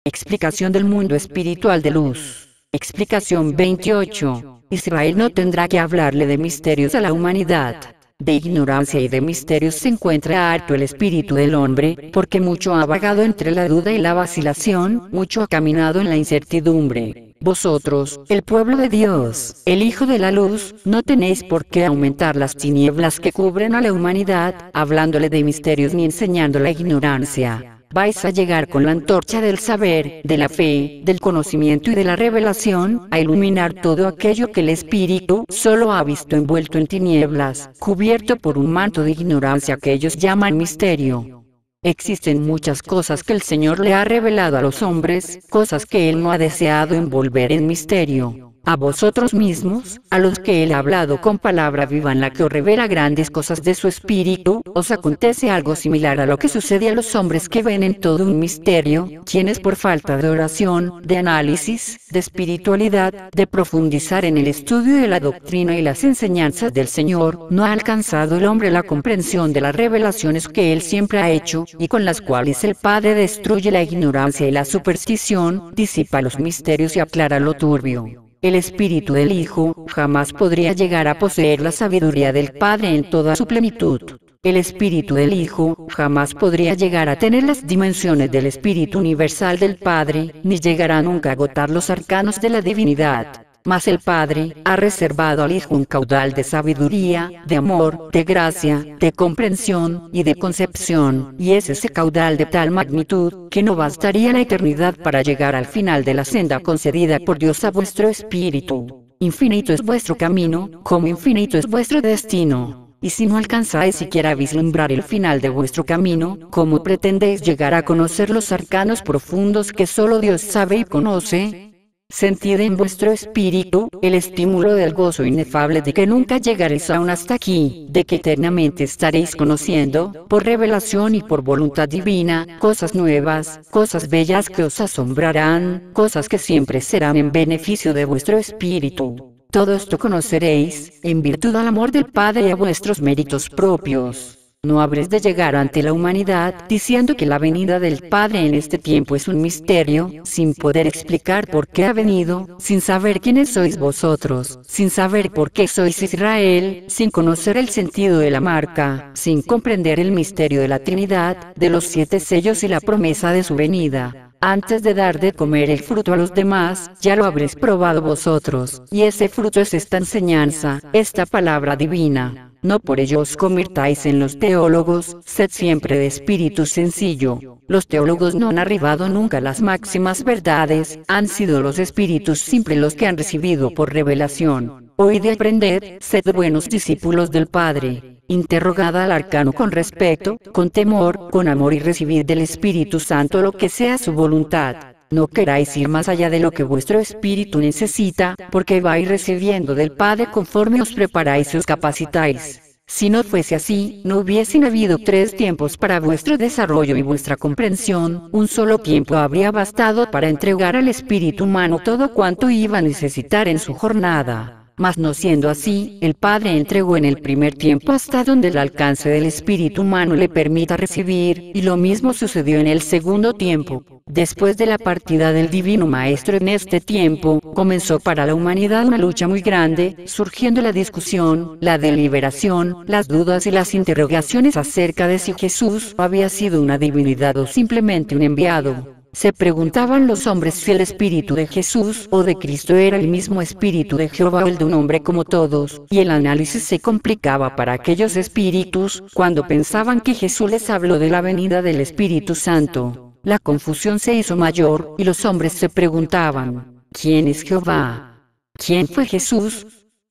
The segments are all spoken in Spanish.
Explicación del mundo espiritual de luz. Explicación 28. Israel no tendrá que hablarle de misterios a la humanidad. De ignorancia y de misterios se encuentra harto el espíritu del hombre, porque mucho ha vagado entre la duda y la vacilación, mucho ha caminado en la incertidumbre. Vosotros, el pueblo de Dios, el Hijo de la Luz, no tenéis por qué aumentar las tinieblas que cubren a la humanidad, hablándole de misterios ni enseñando la ignorancia. Vais a llegar con la antorcha del saber, de la fe, del conocimiento y de la revelación, a iluminar todo aquello que el espíritu solo ha visto envuelto en tinieblas, cubierto por un manto de ignorancia que ellos llaman misterio. Existen muchas cosas que el Señor le ha revelado a los hombres, cosas que Él no ha deseado envolver en misterio. A vosotros mismos, a los que Él ha hablado con palabra viva en la que os revela grandes cosas de su espíritu, os acontece algo similar a lo que sucede a los hombres que ven en todo un misterio, quienes por falta de oración, de análisis, de espiritualidad, de profundizar en el estudio de la doctrina y las enseñanzas del Señor, no ha alcanzado el hombre la comprensión de las revelaciones que Él siempre ha hecho, y con las cuales el Padre destruye la ignorancia y la superstición, disipa los misterios y aclara lo turbio. El espíritu del Hijo jamás podría llegar a poseer la sabiduría del Padre en toda su plenitud. El espíritu del Hijo jamás podría llegar a tener las dimensiones del espíritu universal del Padre, ni llegará nunca a agotar los arcanos de la divinidad. Mas el Padre ha reservado al Hijo un caudal de sabiduría, de amor, de gracia, de comprensión y de concepción, y es ese caudal de tal magnitud, que no bastaría la eternidad para llegar al final de la senda concedida por Dios a vuestro espíritu. Infinito es vuestro camino, como infinito es vuestro destino. Y si no alcanzáis siquiera a vislumbrar el final de vuestro camino, ¿cómo pretendéis llegar a conocer los arcanos profundos que solo Dios sabe y conoce? Sentid en vuestro espíritu el estímulo del gozo inefable de que nunca llegaréis aún hasta aquí, de que eternamente estaréis conociendo, por revelación y por voluntad divina, cosas nuevas, cosas bellas que os asombrarán, cosas que siempre serán en beneficio de vuestro espíritu. Todo esto conoceréis, en virtud al amor del Padre y a vuestros méritos propios. No habréis de llegar ante la humanidad diciendo que la venida del Padre en este tiempo es un misterio, sin poder explicar por qué ha venido, sin saber quiénes sois vosotros, sin saber por qué sois Israel, sin conocer el sentido de la marca, sin comprender el misterio de la Trinidad, de los 7 sellos y la promesa de su venida. Antes de dar de comer el fruto a los demás, ya lo habréis probado vosotros, y ese fruto es esta enseñanza, esta palabra divina. No por ello os convirtáis en los teólogos, sed siempre de espíritu sencillo. Los teólogos no han arribado nunca a las máximas verdades, han sido los espíritus simples los que han recibido por revelación. Oíd y aprended, sed buenos discípulos del Padre. Interrogad al arcano con respeto, con temor, con amor y recibid del Espíritu Santo lo que sea su voluntad. No queráis ir más allá de lo que vuestro espíritu necesita, porque vais recibiendo del Padre conforme os preparáis y os capacitáis. Si no fuese así, no hubiesen habido 3 tiempos para vuestro desarrollo y vuestra comprensión, un solo tiempo habría bastado para entregar al espíritu humano todo cuanto iba a necesitar en su jornada. Mas no siendo así, el Padre entregó en el primer tiempo hasta donde el alcance del espíritu humano le permita recibir, y lo mismo sucedió en el segundo tiempo. Después de la partida del Divino Maestro en este tiempo, comenzó para la humanidad una lucha muy grande, surgiendo la discusión, la deliberación, las dudas y las interrogaciones acerca de si Jesús había sido una divinidad o simplemente un enviado. Se preguntaban los hombres si el espíritu de Jesús o de Cristo era el mismo espíritu de Jehová o el de un hombre como todos, y el análisis se complicaba para aquellos espíritus, cuando pensaban que Jesús les habló de la venida del Espíritu Santo. La confusión se hizo mayor, y los hombres se preguntaban, ¿quién es Jehová? ¿Quién fue Jesús?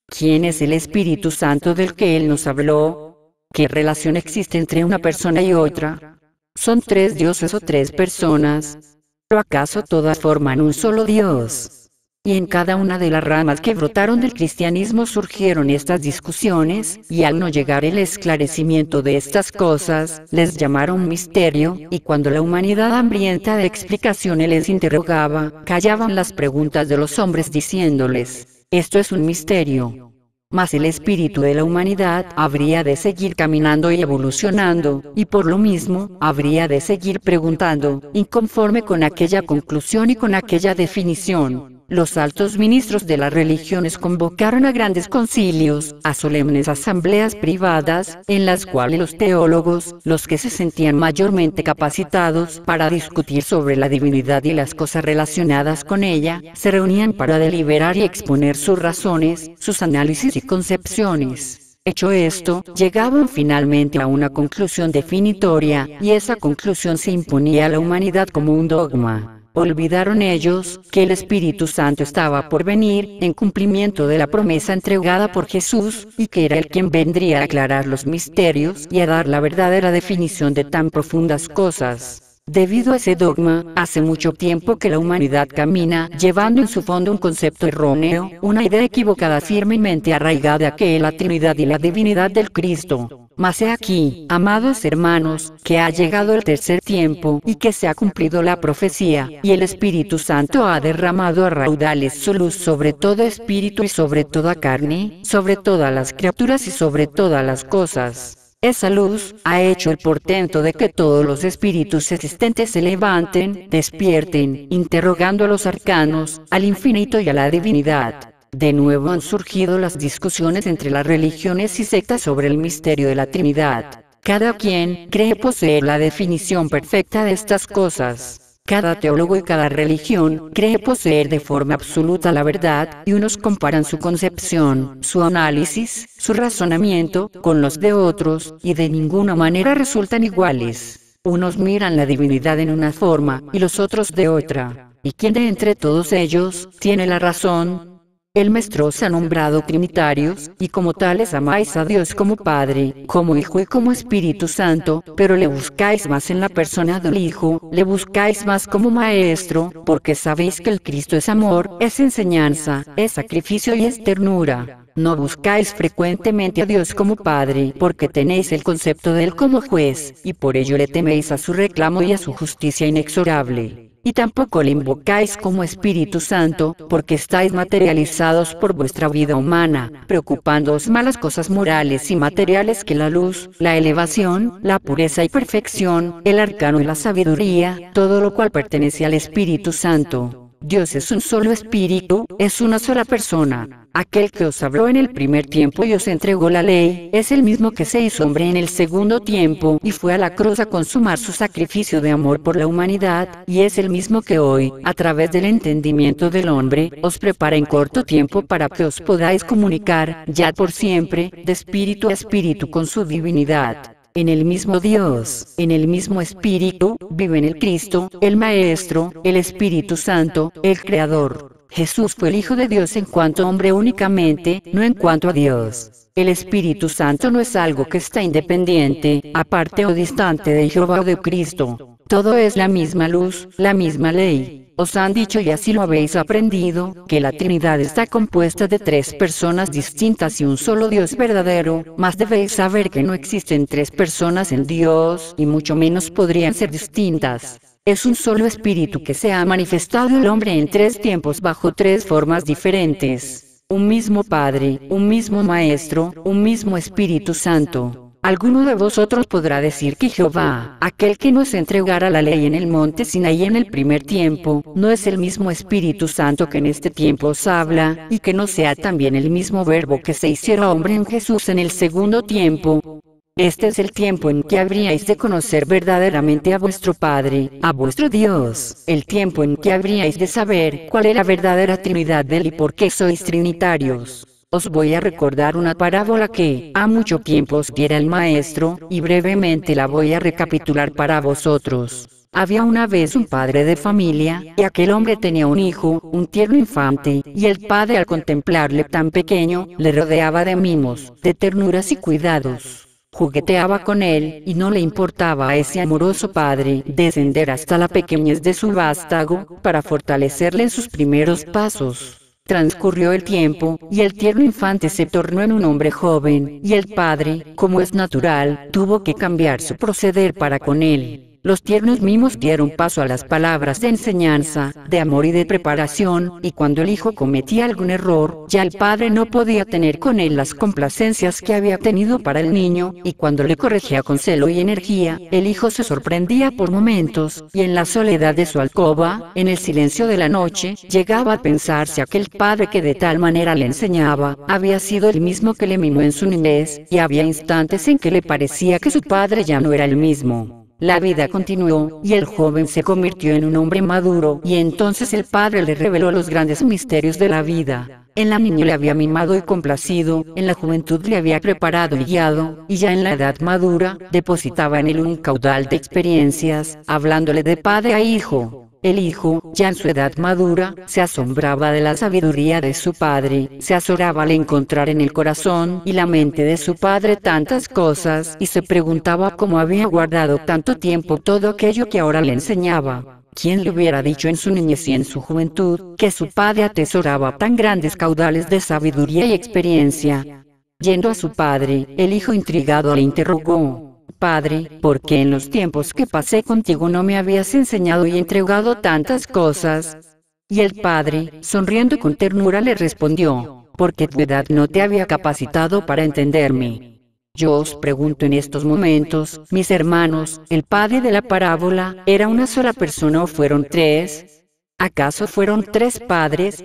¿Quién es el Espíritu Santo del que Él nos habló? ¿Qué relación existe entre una persona y otra? ¿Son 3 dioses o 3 personas? ¿O acaso todas forman un solo Dios? Y en cada una de las ramas que brotaron del cristianismo surgieron estas discusiones, y al no llegar el esclarecimiento de estas cosas, les llamaron misterio, y cuando la humanidad hambrienta de explicaciones les interrogaba, callaban las preguntas de los hombres diciéndoles, esto es un misterio. Mas el espíritu de la humanidad habría de seguir caminando y evolucionando, y por lo mismo, habría de seguir preguntando, inconforme con aquella conclusión y con aquella definición. Los altos ministros de las religiones convocaron a grandes concilios, a solemnes asambleas privadas, en las cuales los teólogos, los que se sentían mayormente capacitados para discutir sobre la divinidad y las cosas relacionadas con ella, se reunían para deliberar y exponer sus razones, sus análisis y concepciones. Hecho esto, llegaban finalmente a una conclusión definitoria, y esa conclusión se imponía a la humanidad como un dogma. Olvidaron ellos que el Espíritu Santo estaba por venir, en cumplimiento de la promesa entregada por Jesús, y que era Él quien vendría a aclarar los misterios y a dar la verdadera definición de tan profundas cosas. Debido a ese dogma, hace mucho tiempo que la humanidad camina, llevando en su fondo un concepto erróneo, una idea equivocada firmemente arraigada que es la Trinidad y la divinidad del Cristo. Mas he aquí, amados hermanos, que ha llegado el tercer tiempo, y que se ha cumplido la profecía, y el Espíritu Santo ha derramado a raudales su luz sobre todo espíritu y sobre toda carne, sobre todas las criaturas y sobre todas las cosas. Esa luz ha hecho el portento de que todos los espíritus existentes se levanten, despierten, interrogando a los arcanos, al infinito y a la divinidad. De nuevo han surgido las discusiones entre las religiones y sectas sobre el misterio de la Trinidad. Cada quien cree poseer la definición perfecta de estas cosas. Cada teólogo y cada religión cree poseer de forma absoluta la verdad, y unos comparan su concepción, su análisis, su razonamiento, con los de otros, y de ninguna manera resultan iguales. Unos miran la divinidad en una forma, y los otros de otra. ¿Y quién de entre todos ellos tiene la razón? El Maestro os ha nombrado trinitarios, y como tales amáis a Dios como Padre, como Hijo y como Espíritu Santo, pero le buscáis más en la persona del Hijo, le buscáis más como Maestro, porque sabéis que el Cristo es amor, es enseñanza, es sacrificio y es ternura. No buscáis frecuentemente a Dios como Padre, porque tenéis el concepto de Él como juez, y por ello le teméis a su reclamo y a su justicia inexorable. Y tampoco le invocáis como Espíritu Santo, porque estáis materializados por vuestra vida humana, preocupándoos más las cosas morales y materiales que la luz, la elevación, la pureza y perfección, el arcano y la sabiduría, todo lo cual pertenece al Espíritu Santo. Dios es un solo espíritu, es una sola persona. Aquel que os habló en el primer tiempo y os entregó la ley, es el mismo que se hizo hombre en el segundo tiempo, y fue a la cruz a consumar su sacrificio de amor por la humanidad, y es el mismo que hoy, a través del entendimiento del hombre, os prepara en corto tiempo para que os podáis comunicar, ya por siempre, de espíritu a espíritu con su divinidad. En el mismo Dios, en el mismo Espíritu, viven el Cristo, el Maestro, el Espíritu Santo, el Creador. Jesús fue el Hijo de Dios en cuanto hombre únicamente, no en cuanto a Dios. El Espíritu Santo no es algo que está independiente, aparte o distante de Jehová o de Cristo. Todo es la misma luz, la misma ley. Os han dicho y así lo habéis aprendido, que la Trinidad está compuesta de tres personas distintas y un solo Dios verdadero, mas debéis saber que no existen tres personas en Dios, y mucho menos podrían ser distintas. Es un solo espíritu que se ha manifestado el hombre en tres tiempos bajo tres formas diferentes. Un mismo Padre, un mismo Maestro, un mismo Espíritu Santo. Alguno de vosotros podrá decir que Jehová, aquel que nos entregara la ley en el monte Sinaí en el primer tiempo, no es el mismo Espíritu Santo que en este tiempo os habla, y que no sea también el mismo Verbo que se hiciera hombre en Jesús en el segundo tiempo. Este es el tiempo en que habríais de conocer verdaderamente a vuestro Padre, a vuestro Dios, el tiempo en que habríais de saber cuál es la verdadera Trinidad de Él y por qué sois trinitarios. Os voy a recordar una parábola que, ha mucho tiempo os diera el Maestro, y brevemente la voy a recapitular para vosotros. Había una vez un padre de familia, y aquel hombre tenía un hijo, un tierno infante, y el padre al contemplarle tan pequeño, le rodeaba de mimos, de ternuras y cuidados. Jugueteaba con él, y no le importaba a ese amoroso padre descender hasta la pequeñez de su vástago, para fortalecerle en sus primeros pasos. Transcurrió el tiempo, y el tierno infante se tornó en un hombre joven, y el padre, como es natural, tuvo que cambiar su proceder para con él. Los tiernos mimos dieron paso a las palabras de enseñanza, de amor y de preparación, y cuando el hijo cometía algún error, ya el padre no podía tener con él las complacencias que había tenido para el niño, y cuando le corregía con celo y energía, el hijo se sorprendía por momentos, y en la soledad de su alcoba, en el silencio de la noche, llegaba a pensar si aquel padre que de tal manera le enseñaba, había sido el mismo que le mimó en su niñez, y había instantes en que le parecía que su padre ya no era el mismo. La vida continuó, y el joven se convirtió en un hombre maduro, y entonces el padre le reveló los grandes misterios de la vida. En la niñez le había mimado y complacido, en la juventud le había preparado y guiado, y ya en la edad madura, depositaba en él un caudal de experiencias, hablándole de padre a hijo. El hijo, ya en su edad madura, se asombraba de la sabiduría de su padre, se azoraba al encontrar en el corazón y la mente de su padre tantas cosas, y se preguntaba cómo había guardado tanto tiempo todo aquello que ahora le enseñaba. ¿Quién le hubiera dicho en su niñez y en su juventud, que su padre atesoraba tan grandes caudales de sabiduría y experiencia? Yendo a su padre, el hijo intrigado le interrogó: Padre, ¿por qué en los tiempos que pasé contigo no me habías enseñado y entregado tantas cosas? Y el padre, sonriendo con ternura, le respondió: porque tu edad no te había capacitado para entenderme. Yo os pregunto en estos momentos, mis hermanos, ¿el padre de la parábola era una sola persona o fueron tres? ¿Acaso fueron tres padres?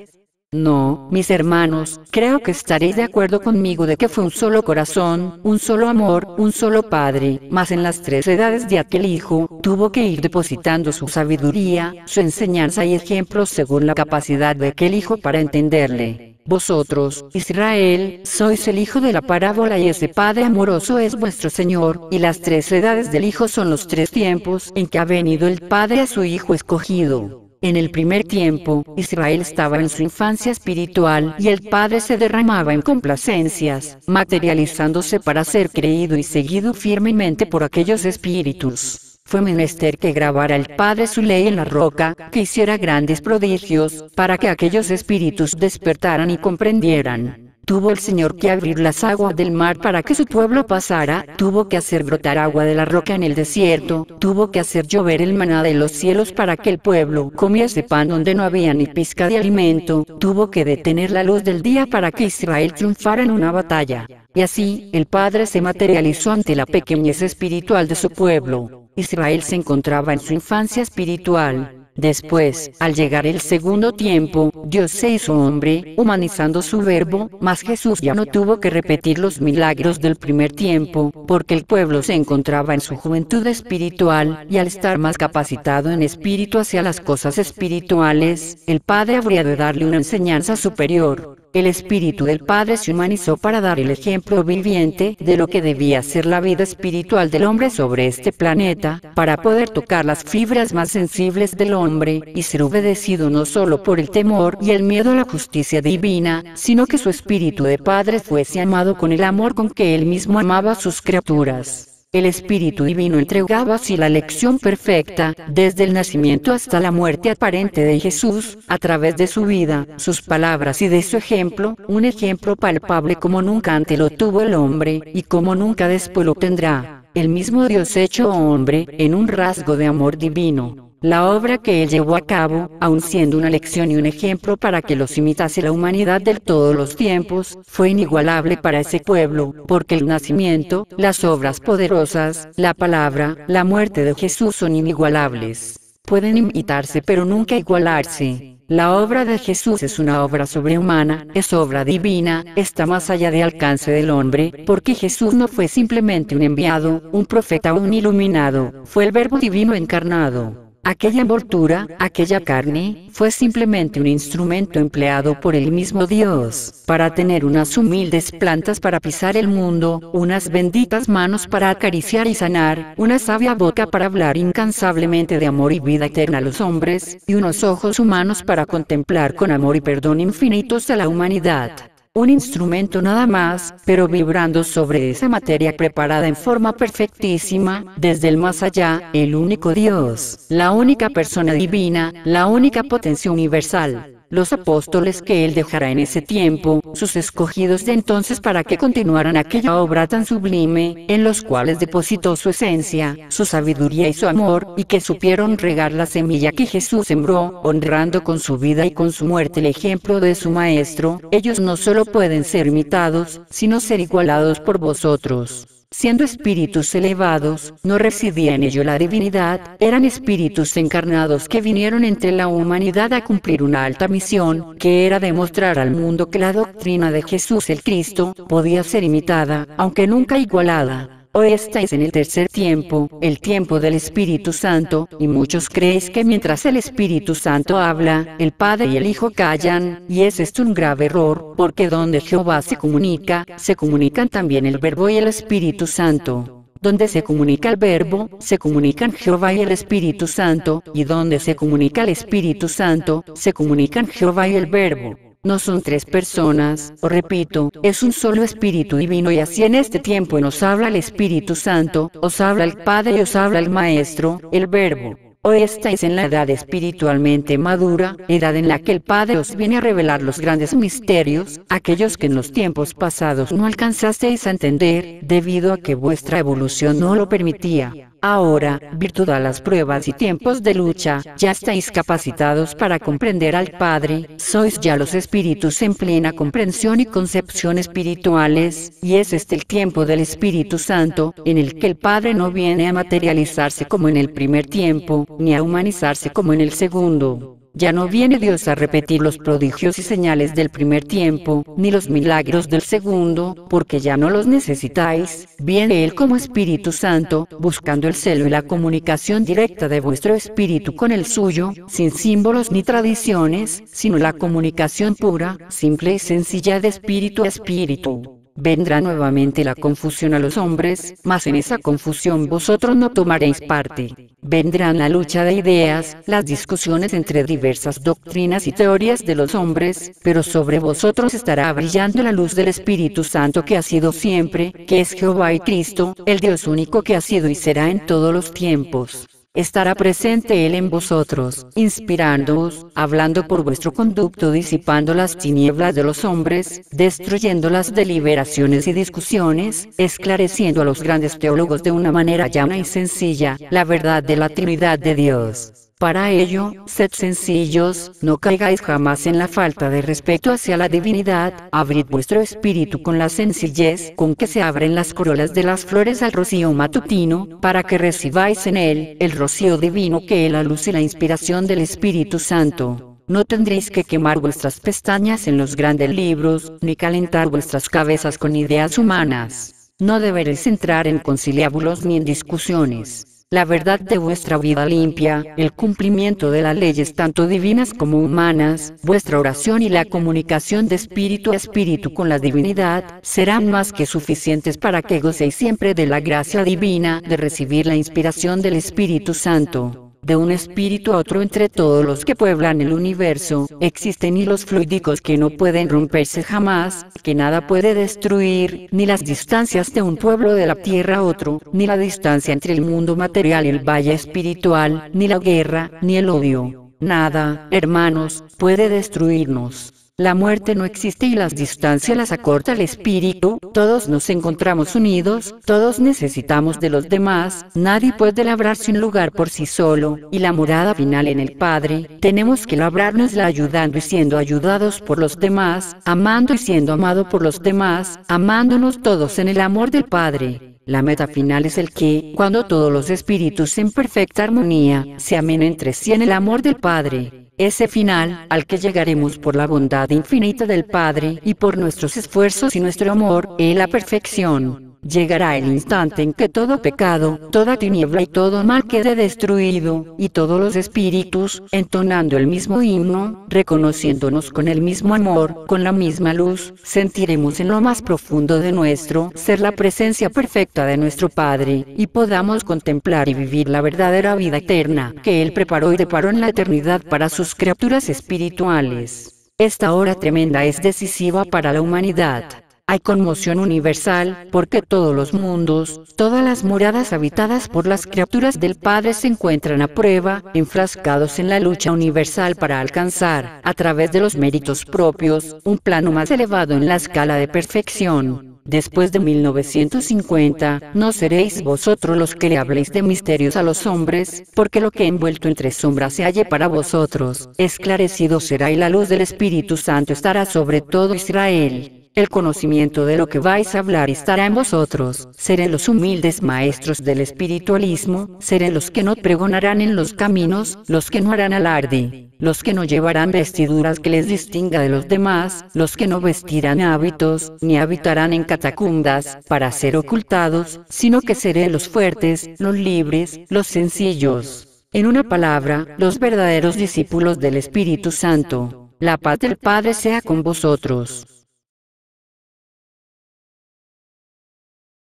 No, mis hermanos, creo que estaréis de acuerdo conmigo de que fue un solo corazón, un solo amor, un solo padre, mas en las tres edades de aquel hijo, tuvo que ir depositando su sabiduría, su enseñanza y ejemplos según la capacidad de aquel hijo para entenderle. Vosotros, Israel, sois el hijo de la parábola y ese Padre amoroso es vuestro Señor, y las tres edades del hijo son los tres tiempos en que ha venido el Padre a su hijo escogido. En el primer tiempo, Israel estaba en su infancia espiritual y el Padre se derramaba en complacencias, materializándose para ser creído y seguido firmemente por aquellos espíritus. Fue menester que grabara el Padre su ley en la roca, que hiciera grandes prodigios, para que aquellos espíritus despertaran y comprendieran. Tuvo el Señor que abrir las aguas del mar para que su pueblo pasara, tuvo que hacer brotar agua de la roca en el desierto, tuvo que hacer llover el maná de los cielos para que el pueblo comiese pan donde no había ni pizca de alimento, tuvo que detener la luz del día para que Israel triunfara en una batalla. Y así, el Padre se materializó ante la pequeñez espiritual de su pueblo. Israel se encontraba en su infancia espiritual. Después, al llegar el segundo tiempo, Dios se hizo hombre, humanizando su verbo, mas Jesús ya no tuvo que repetir los milagros del primer tiempo, porque el pueblo se encontraba en su juventud espiritual, y al estar más capacitado en espíritu hacia las cosas espirituales, el Padre habría de darle una enseñanza superior. El Espíritu del Padre se humanizó para dar el ejemplo viviente de lo que debía ser la vida espiritual del hombre sobre este planeta, para poder tocar las fibras más sensibles del hombre, y ser obedecido no solo por el temor y el miedo a la justicia divina, sino que su Espíritu de Padre fuese amado con el amor con que él mismo amaba a sus criaturas. El Espíritu Divino entregaba así la lección perfecta, desde el nacimiento hasta la muerte aparente de Jesús, a través de su vida, sus palabras y de su ejemplo, un ejemplo palpable como nunca antes lo tuvo el hombre, y como nunca después lo tendrá. El mismo Dios hecho hombre, en un rasgo de amor divino. La obra que él llevó a cabo, aun siendo una lección y un ejemplo para que los imitase la humanidad de todos los tiempos, fue inigualable para ese pueblo, porque el nacimiento, las obras poderosas, la palabra, la muerte de Jesús son inigualables. Pueden imitarse pero nunca igualarse. La obra de Jesús es una obra sobrehumana, es obra divina, está más allá del alcance del hombre, porque Jesús no fue simplemente un enviado, un profeta o un iluminado, fue el Verbo divino encarnado. Aquella envoltura, aquella carne, fue simplemente un instrumento empleado por el mismo Dios, para tener unas humildes plantas para pisar el mundo, unas benditas manos para acariciar y sanar, una sabia boca para hablar incansablemente de amor y vida eterna a los hombres, y unos ojos humanos para contemplar con amor y perdón infinitos a la humanidad. Un instrumento nada más, pero vibrando sobre esa materia preparada en forma perfectísima, desde el más allá, el único Dios, la única persona divina, la única potencia universal. los apóstoles que él dejará en ese tiempo, sus escogidos de entonces para que continuaran aquella obra tan sublime, en los cuales depositó su esencia, su sabiduría y su amor, y que supieron regar la semilla que Jesús sembró, honrando con su vida y con su muerte el ejemplo de su Maestro. Ellos no solo pueden ser imitados, sino ser igualados por vosotros. Siendo espíritus elevados, no residía en ello la divinidad, eran espíritus encarnados que vinieron entre la humanidad a cumplir una alta misión, que era demostrar al mundo que la doctrina de Jesús el Cristo podía ser imitada, aunque nunca igualada. Hoy estáis en el tercer tiempo, el tiempo del Espíritu Santo, y muchos creéis que mientras el Espíritu Santo habla, el Padre y el Hijo callan, y es esto un grave error, porque donde Jehová se comunican también el Verbo y el Espíritu Santo. Donde se comunica el Verbo, se comunican Jehová y el Espíritu Santo, y donde se comunica el Espíritu Santo, se comunican Jehová y el Verbo. No son tres personas, os repito, es un solo Espíritu Divino y así en este tiempo nos habla el Espíritu Santo, os habla el Padre y os habla el Maestro, el Verbo. Hoy estáis en la edad espiritualmente madura, edad en la que el Padre os viene a revelar los grandes misterios, aquellos que en los tiempos pasados no alcanzasteis a entender, debido a que vuestra evolución no lo permitía. Ahora, virtud a las pruebas y tiempos de lucha, ya estáis capacitados para comprender al Padre, sois ya los espíritus en plena comprensión y concepción espirituales, y es este el tiempo del Espíritu Santo, en el que el Padre no viene a materializarse como en el primer tiempo, ni a humanizarse como en el segundo. Ya no viene Dios a repetir los prodigios y señales del primer tiempo, ni los milagros del segundo, porque ya no los necesitáis. Viene Él como Espíritu Santo, buscando el celo y la comunicación directa de vuestro espíritu con el suyo, sin símbolos ni tradiciones, sino la comunicación pura, simple y sencilla de espíritu a espíritu. Vendrá nuevamente la confusión a los hombres, mas en esa confusión vosotros no tomaréis parte. Vendrán la lucha de ideas, las discusiones entre diversas doctrinas y teorías de los hombres, pero sobre vosotros estará brillando la luz del Espíritu Santo que ha sido siempre, que es Jehová y Cristo, el Dios único que ha sido y será en todos los tiempos. Estará presente Él en vosotros, inspirándoos, hablando por vuestro conducto, disipando las tinieblas de los hombres, destruyendo las deliberaciones y discusiones, esclareciendo a los grandes teólogos de una manera llana y sencilla, la verdad de la Trinidad de Dios. Para ello, sed sencillos, no caigáis jamás en la falta de respeto hacia la divinidad, abrid vuestro espíritu con la sencillez con que se abren las corolas de las flores al rocío matutino, para que recibáis en él el rocío divino que es la luz y la inspiración del Espíritu Santo. No tendréis que quemar vuestras pestañas en los grandes libros, ni calentar vuestras cabezas con ideas humanas. No deberéis entrar en conciliábulos ni en discusiones. La verdad de vuestra vida limpia, el cumplimiento de las leyes tanto divinas como humanas, vuestra oración y la comunicación de espíritu a espíritu con la divinidad, serán más que suficientes para que gocéis siempre de la gracia divina de recibir la inspiración del Espíritu Santo. De un espíritu a otro entre todos los que pueblan el universo, existen hilos fluídicos que no pueden romperse jamás, que nada puede destruir, ni las distancias de un pueblo de la tierra a otro, ni la distancia entre el mundo material y el valle espiritual, ni la guerra, ni el odio. Nada, hermanos, puede destruirnos. La muerte no existe y las distancias las acorta el espíritu, todos nos encontramos unidos, todos necesitamos de los demás, nadie puede labrarse un lugar por sí solo, y la morada final en el Padre, tenemos que labrárnosla ayudando y siendo ayudados por los demás, amando y siendo amado por los demás, amándonos todos en el amor del Padre. La meta final es el que, cuando todos los espíritus en perfecta armonía, se amen entre sí en el amor del Padre. Ese final, al que llegaremos por la bondad infinita del Padre, y por nuestros esfuerzos y nuestro amor, es la perfección. Llegará el instante en que todo pecado, toda tiniebla y todo mal quede destruido, y todos los espíritus, entonando el mismo himno, reconociéndonos con el mismo amor, con la misma luz, sentiremos en lo más profundo de nuestro ser la presencia perfecta de nuestro Padre, y podamos contemplar y vivir la verdadera vida eterna, que Él preparó y deparó en la eternidad para sus criaturas espirituales. Esta hora tremenda es decisiva para la humanidad. Hay conmoción universal, porque todos los mundos, todas las moradas habitadas por las criaturas del Padre se encuentran a prueba, enfrascados en la lucha universal para alcanzar, a través de los méritos propios, un plano más elevado en la escala de perfección. Después de 1950, no seréis vosotros los que le habléis de misterios a los hombres, porque lo que envuelto entre sombras se halle para vosotros, esclarecido será y la luz del Espíritu Santo estará sobre todo Israel. El conocimiento de lo que vais a hablar estará en vosotros. Serán los humildes maestros del espiritualismo, serán los que no pregonarán en los caminos, los que no harán alarde, los que no llevarán vestiduras que les distinga de los demás, los que no vestirán hábitos, ni habitarán en catacumbas, para ser ocultados, sino que serán los fuertes, los libres, los sencillos. En una palabra, los verdaderos discípulos del Espíritu Santo. La paz del Padre sea con vosotros.